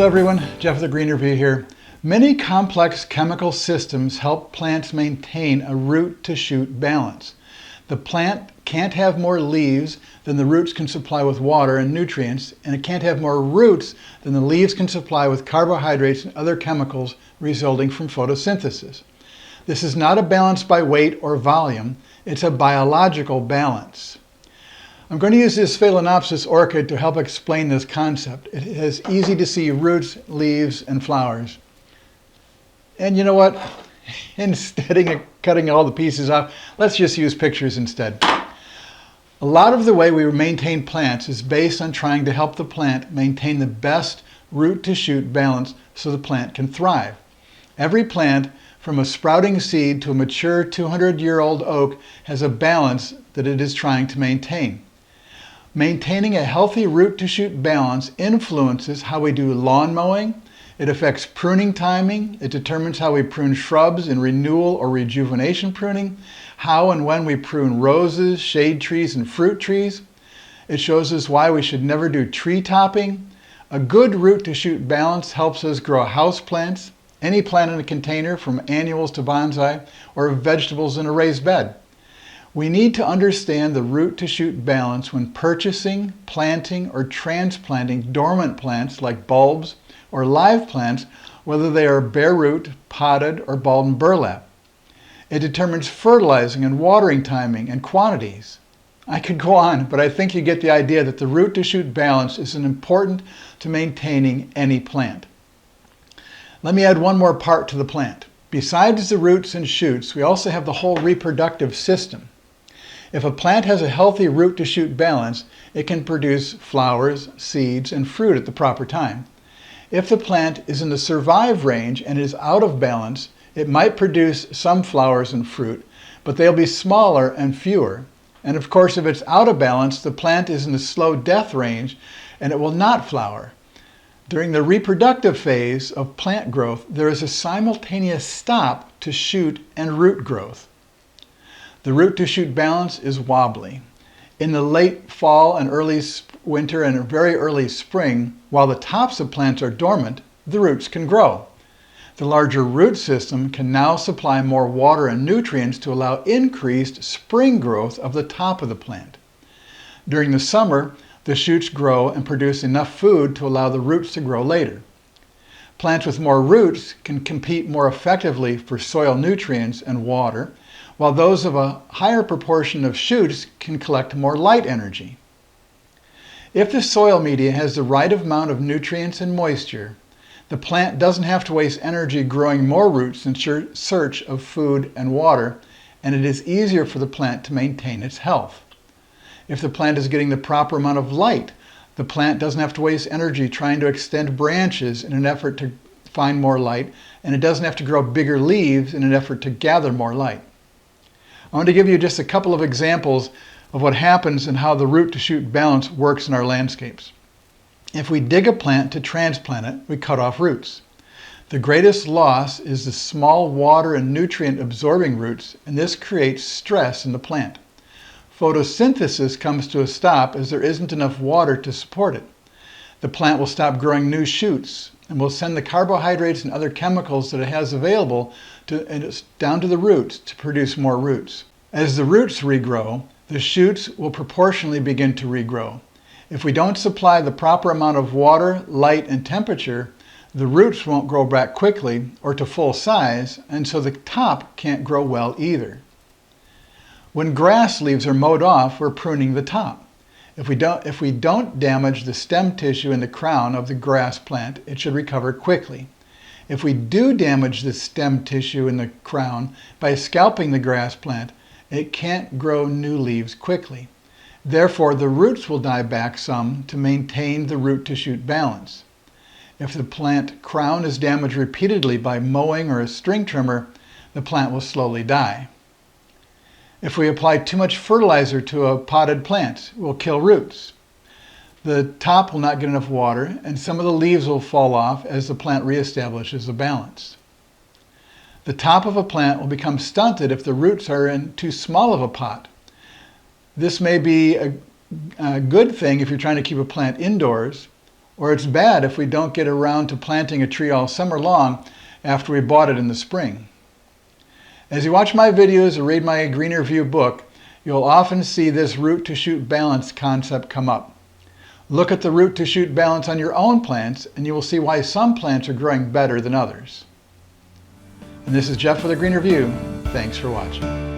Hello everyone, Jeff with the Green Review here. Many complex chemical systems help plants maintain a root-to-shoot balance. The plant can't have more leaves than the roots can supply with water and nutrients, and it can't have more roots than the leaves can supply with carbohydrates and other chemicals resulting from photosynthesis. This is not a balance by weight or volume, it's a biological balance. I'm going to use this Phalaenopsis orchid to help explain this concept. It has easy to see roots, leaves, and flowers. And you know what? Instead of cutting all the pieces off, let's just use pictures instead. A lot of the way we maintain plants is based on trying to help the plant maintain the best root-to-shoot balance so the plant can thrive. Every plant, from a sprouting seed to a mature 200-year-old oak, has a balance that it is trying to maintain. Maintaining a healthy root-to-shoot balance influences how we do lawn mowing. It affects pruning timing. It determines how we prune shrubs in renewal or rejuvenation pruning, how and when we prune roses, shade trees, and fruit trees. It shows us why we should never do tree topping. A good root-to-shoot balance helps us grow houseplants, any plant in a container from annuals to bonsai, or vegetables in a raised bed. We need to understand the root-to-shoot balance when purchasing, planting, or transplanting dormant plants like bulbs or live plants, whether they are bare root, potted, or balled in burlap. It determines fertilizing and watering timing and quantities. I could go on, but I think you get the idea that the root-to-shoot balance is important to maintaining any plant. Let me add one more part to the plant. Besides the roots and shoots, we also have the whole reproductive system. If a plant has a healthy root-to-shoot balance, it can produce flowers, seeds, and fruit at the proper time. If the plant is in the survive range and is out of balance, it might produce some flowers and fruit, but they'll be smaller and fewer. And of course, if it's out of balance, the plant is in the slow death range and it will not flower. During the reproductive phase of plant growth, there is a simultaneous stop to shoot and root growth. The root-to-shoot balance is wobbly. In the late fall and early winter and very early spring, while the tops of plants are dormant, the roots can grow. The larger root system can now supply more water and nutrients to allow increased spring growth of the top of the plant. During the summer, the shoots grow and produce enough food to allow the roots to grow later. Plants with more roots can compete more effectively for soil nutrients and water, while those of a higher proportion of shoots can collect more light energy. If the soil media has the right amount of nutrients and moisture, the plant doesn't have to waste energy growing more roots in search of food and water, and it is easier for the plant to maintain its health. If the plant is getting the proper amount of light, the plant doesn't have to waste energy trying to extend branches in an effort to find more light, and it doesn't have to grow bigger leaves in an effort to gather more light. I want to give you just a couple of examples of what happens and how the root-to-shoot balance works in our landscapes. If we dig a plant to transplant it, we cut off roots. The greatest loss is the small water and nutrient absorbing roots, and this creates stress in the plant. Photosynthesis comes to a stop as there isn't enough water to support it. The plant will stop growing new shoots and will send the carbohydrates and other chemicals that it has available down to the roots to produce more roots. As the roots regrow, the shoots will proportionally begin to regrow. If we don't supply the proper amount of water, light, and temperature, the roots won't grow back quickly or to full size, and so the top can't grow well either. When grass leaves are mowed off, we're pruning the top. If we don't damage the stem tissue in the crown of the grass plant, it should recover quickly. If we do damage the stem tissue in the crown by scalping the grass plant, it can't grow new leaves quickly. Therefore, the roots will die back some to maintain the root-to-shoot balance. If the plant crown is damaged repeatedly by mowing or a string trimmer, the plant will slowly die. If we apply too much fertilizer to a potted plant, it will kill roots. The top will not get enough water, and some of the leaves will fall off as the plant reestablishes a balance. The top of a plant will become stunted if the roots are in too small of a pot. This may be a good thing if you're trying to keep a plant indoors, or it's bad if we don't get around to planting a tree all summer long after we bought it in the spring. As you watch my videos or read my Greener View book, you'll often see this root to shoot balance concept come up. Look at the root to shoot balance on your own plants and you will see why some plants are growing better than others. And this is Jeff with a Greener View. Thanks for watching.